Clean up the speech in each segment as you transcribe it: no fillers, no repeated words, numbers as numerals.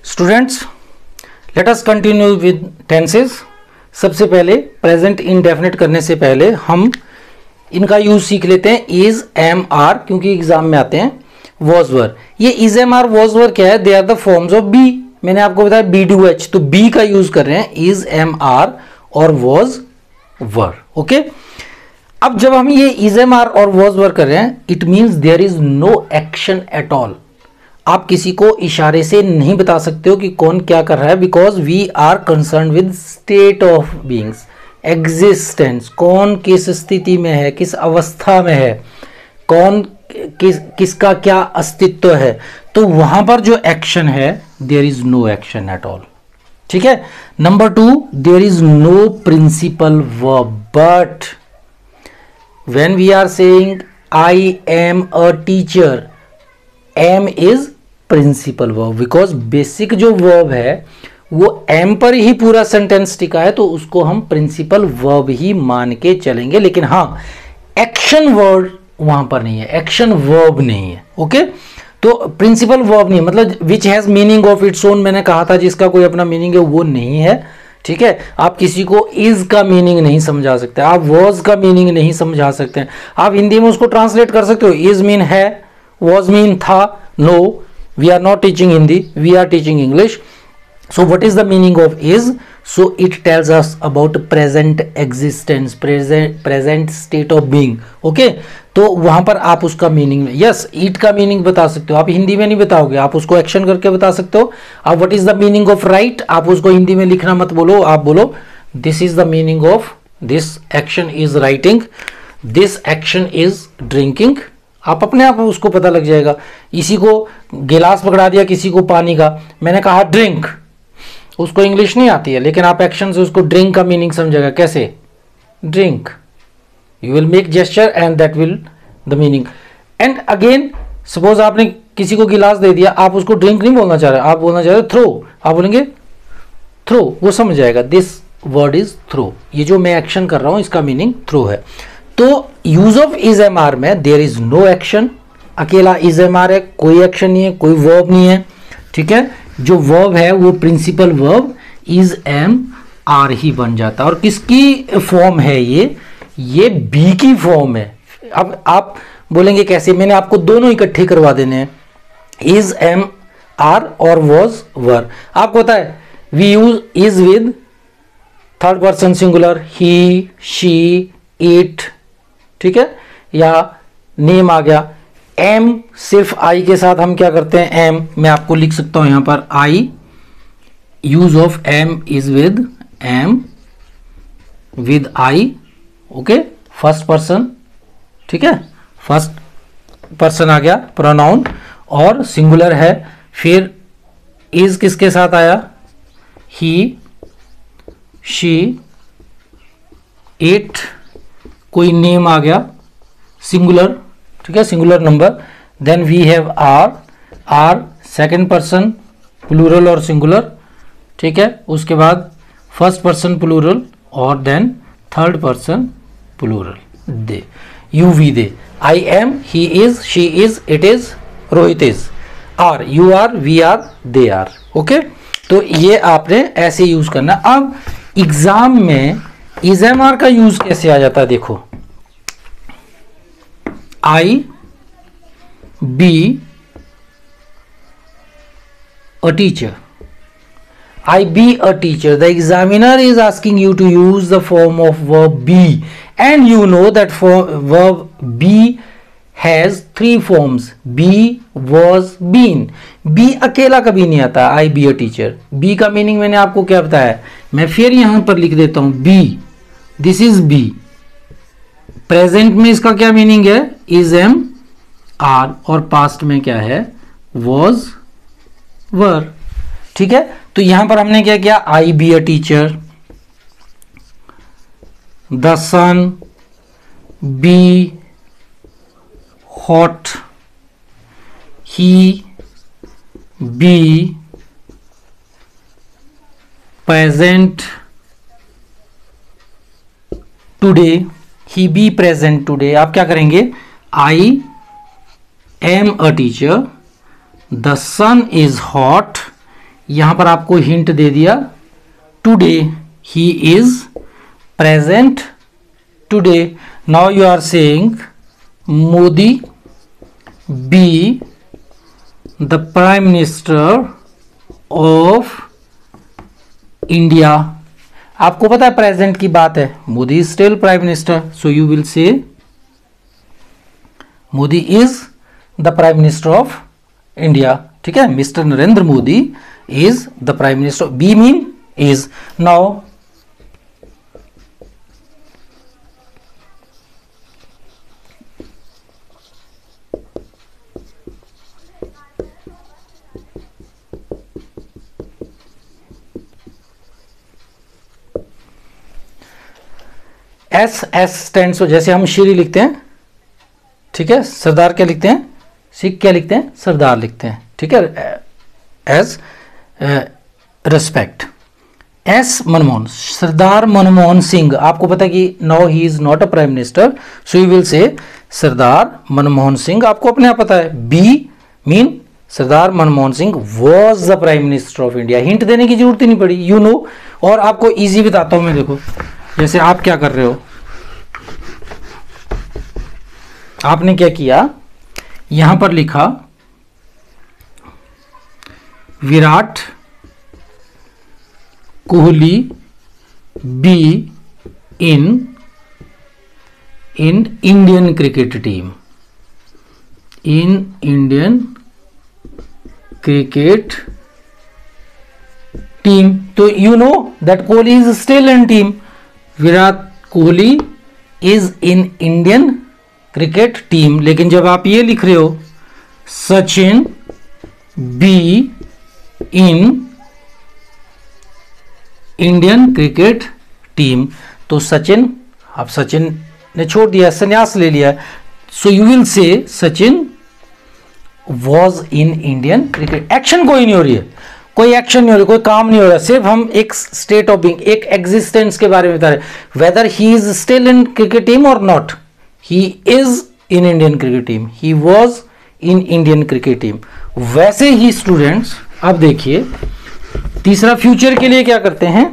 Students, let us continue with tenses. सबसे पहले present indefinite करने से पहले हम इनका यूज सीख लेते हैं। इज, एम, आर, क्योंकि एग्जाम में आते हैं। वॉज, वर, ये is, am, are, was, were क्या है? They are the forms of be. मैंने आपको बताया बी डू एच, तो बी का यूज कर रहे हैं इज, एम, आर और वॉज, वर। ओके, अब जब हम ये इज, एम, आर और वॉज, वर कर रहे हैं, it means there is no action at all. आप किसी को इशारे से नहीं बता सकते हो कि कौन क्या कर रहा है, because we are concern with state of beings, existence. कौन किस स्थिति में है, किस अवस्था में है, कौन किसका क्या अस्तित्व है, तो वहां पर जो एक्शन है there is no action at all. ठीक है। Number 2, there is no principal verb, but when we are saying I am a teacher, am is principal verb, because basic जो वर्ब है वो एम पर ही पूरा सेंटेंस टिका है, तो उसको हम प्रिंसिपल वर्ब ही मान के चलेंगे। लेकिन हाँ, एक्शन वर्ड वहां पर नहीं है, एक्शन वर्ब नहीं है। ओके, तो प्रिंसिपल वर्ब नहीं, मतलब which has meaning of its own, मैंने कहा था जिसका कोई अपना मीनिंग है, वो नहीं है। ठीक है, आप किसी को इज का मीनिंग नहीं समझा सकते, आप वॉज का मीनिंग नहीं समझा सकते। आप हिंदी में उसको ट्रांसलेट कर सकते हो, इज मीन है, वॉज मीन था। No, we are not teaching Hindi, we are teaching English. So what is the meaning of is? So it tells us about present existence, present state of being. Okay, तो वहां पर आप उसका meaning, yes, ईट का meaning बता सकते हो, आप हिंदी में नहीं बताओगे, आप उसको एक्शन करके बता सकते हो। अब what is the meaning of right, आप उसको हिंदी में लिखना मत बोलो, आप बोलो this is the meaning of this action is writing, this action is drinking. आप अपने आप उसको पता लग जाएगा। इसी को गिलास पकड़ा दिया किसी को पानी का, मैंने कहा ड्रिंक, उसको इंग्लिश नहीं आती है, लेकिन आप एक्शन से उसको ड्रिंक का मीनिंग समझेगा। कैसे? Drink, you will make gesture and that will the meaning. And again suppose आपने किसी को गिलास दे दिया, आप उसको ड्रिंक नहीं बोलना चाह रहे, आप बोलना चाह रहे थ्रो, आप बोलेंगे थ्रो, वो समझ जाएगा दिस वर्ड इज थ्रो। ये जो मैं एक्शन कर रहा हूं इसका मीनिंग थ्रो है। तो use of is, am, are में देयर इज नो एक्शन, अकेला इज, एम, आर है, कोई एक्शन नहीं है, कोई वर्ब नहीं है। ठीक है, जो वर्ब है वो principal verb is, am, are ही बन जाता है। और किसकी फॉर्म है ये बी की फॉर्म है। अब आप बोलेंगे कैसे? मैंने आपको दोनों इकट्ठे करवा देने हैं, इज, एम, आर और वॉज, वर। आपको पता है we use is with third person singular, he, she, it. ठीक है, या नेम आ गया। एम सिर्फ आई के साथ हम क्या करते हैं, एम, मैं आपको लिख सकता हूं यहां पर I, use of am is with am with I. Okay, first person. ठीक है, फर्स्ट पर्सन आ गया प्रोनाउन और सिंगुलर है। फिर इज किसके साथ आया? ही, शी, इट, कोई नेम आ गया सिंगुलर। ठीक है, singular number. Then we have are, are second person plural और सिंगुलर। ठीक है, उसके बाद फर्स्ट पर्सन प्लूरल और then third person plural. They, you, we, they. I am, he is, she is, it is, Rohit is. Are, you are, we are, they are. Okay, तो ये आपने ऐसे यूज करना। अब एग्जाम में इज, एम, आर का use कैसे आ जाता है? देखो, आई B a teacher, I be a teacher, the examiner is asking you to use the form of verb be, and you know that verb be has 3 forms, be, was, been. be अकेला कभी नहीं आता, I be a teacher। be का meaning मैंने आपको क्या बताया, मैं फिर यहां पर लिख देता हूं be, this is be। Present में इसका क्या मीनिंग है? इज, एम, आर, और पास्ट में क्या है? Was, were. ठीक है, तो यहां पर हमने क्या किया? I be a teacher, the sun be hot, he be present today, he be present today. आप क्या करेंगे? I am a teacher, the sun is hot, यहां पर आपको हिंट दे दिया, today he is present today. Now you are saying Modi be the prime minister of India. आपको पता है प्रेजेंट की बात है, Modi is still prime minister, so you will say Modi is the prime minister of India. ठीक है, mister Narendra Modi is the prime minister. Be mean is. Now S stands for, जैसे हम श्री लिखते हैं, ठीक है, सरदार क्या लिखते हैं, सिख क्या लिखते हैं, सरदार लिखते हैं। ठीक है, as respect. As Manmohan, Sardar Manmohan Singh. आपको पता है कि now he is not a prime minister, so you will say Sardar Manmohan Singh. आपको अपने आप पता है। Be mean Sardar Manmohan Singh was the prime minister of India. Hint देने की जरूरत ही नहीं पड़ी, यू नो। और आपको इजी बताता हूं मैं, देखो जैसे आप क्या कर रहे हो, आपने क्या किया, यहां पर लिखा Virat Kohli be in Indian cricket team, in Indian cricket team. तो you know that Kohli is still in team. Virat Kohli is in Indian cricket team. लेकिन जब आप ये लिख रहे हो Sachin be in Indian cricket team, तो सचिन, आप सचिन ने छोड़ दिया, संन्यास ले लिया, सो यू विल से Sachin was in Indian cricket. Action कोई नहीं हो रही है, कोई एक्शन नहीं हो रही, कोई काम नहीं हो रहा, सिर्फ हम एक स्टेट ऑफ बीइंग, एक एग्जिस्टेंस के बारे में बता रहे, whether he is still in cricket team और not. He is in Indian cricket team, he was in Indian cricket team. वैसे ही स्टूडेंट्स अब देखिए तीसरा, फ्यूचर के लिए क्या करते हैं,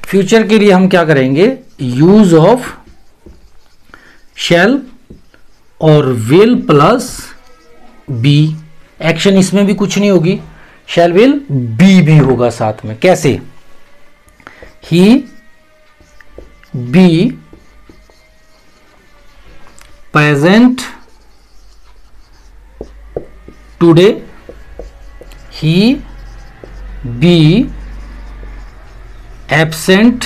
फ्यूचर के लिए हम क्या करेंगे, यूज ऑफ शैल और विल प्लस बी। एक्शन इसमें भी कुछ नहीं होगी, शैल विल बी भी होगा साथ में। कैसे, he be present today, he be absent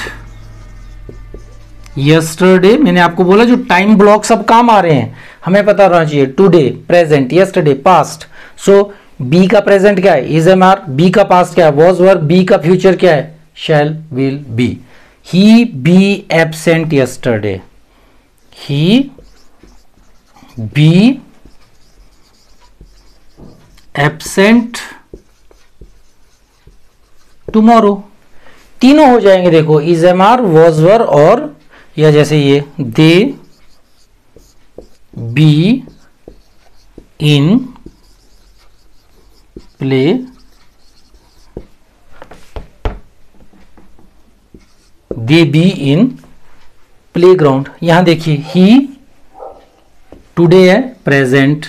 yesterday. मैंने आपको बोला जो टाइम ब्लॉक सब काम आ रहे हैं हमें पता होना चाहिए, today, present, yesterday, past. So be का प्रेजेंट क्या है, इज एम आर। बी का पास्ट क्या है, वॉज वर। बी का फ्यूचर क्या है, shall will be. He be absent yesterday, he be absent tomorrow. तीनों हो जाएंगे, देखो is am are, was were, और या जैसे ये दे बी इन प्ले दे बी इन प्ले ग्राउंड। यहां देखिए ही टुडे है present,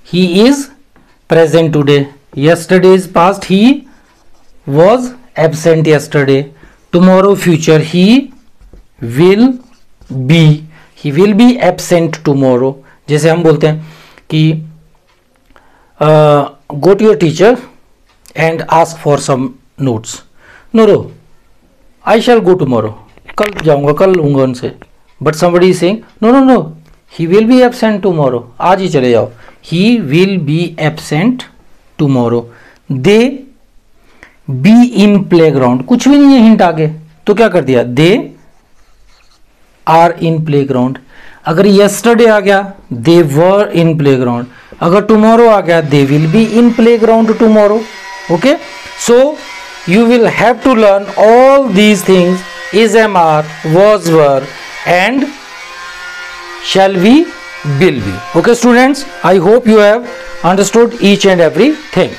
he is present today, yesterday is past, he was absent yesterday, tomorrow future, he will be absent tomorrow. जैसे हम बोलते हैं कि go to your teacher and ask for some notes, no I shall go tomorrow, कल जाऊंगा, कल लूंगा उनसे। But somebody is saying no no no, he will be absent tomorrow, आज ही चले जाओ, he will be absent tomorrow. They be in play ground, कुछ भी नहीं है हिंट आगे, तो क्या कर दिया, they are in play ground. अगर यस्टरडे आ गया, they were in play ground. अगर टुमारो आ गया, they will be in play ground tomorrow. Okay, so you will have to learn all these things, is MR, was were and shall we, will be. Okay students, I hope you have understood each and every thing.